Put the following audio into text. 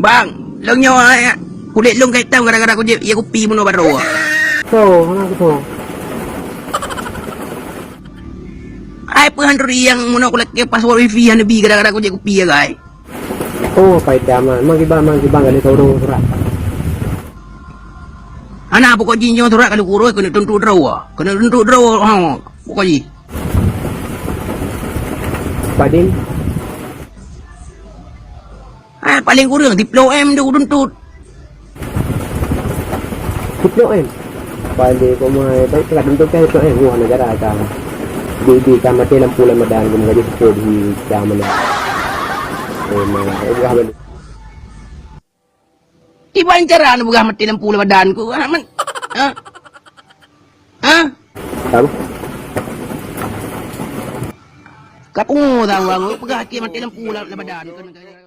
Bang, lang nyo kulit long kahit tao gara-gara ko ya kopi mo no baro. So, ano ko to? Ay penghandri yang muna kulit ke password wifi han bi gara-gara ko ya kopi ya guys. Oh, pahit daman. Mang iba gali tawdong surat. Ana pokok jinjo surat kalau kuro kena tentu draw. Kena tentu draw ha pokok ji. Padin, Paling kurang diplom dia tuntut. Diploem. Pwede ko mga ito, tuntut kayo ito buwan negara ka. Di ka mati lang pula madang kung gaji po di kama na. Mga ugahan. Ibang cara na buga mati ng pula badan ko. Man. Tahu? Kapung mo daw ang buga mati ng pula badan ko.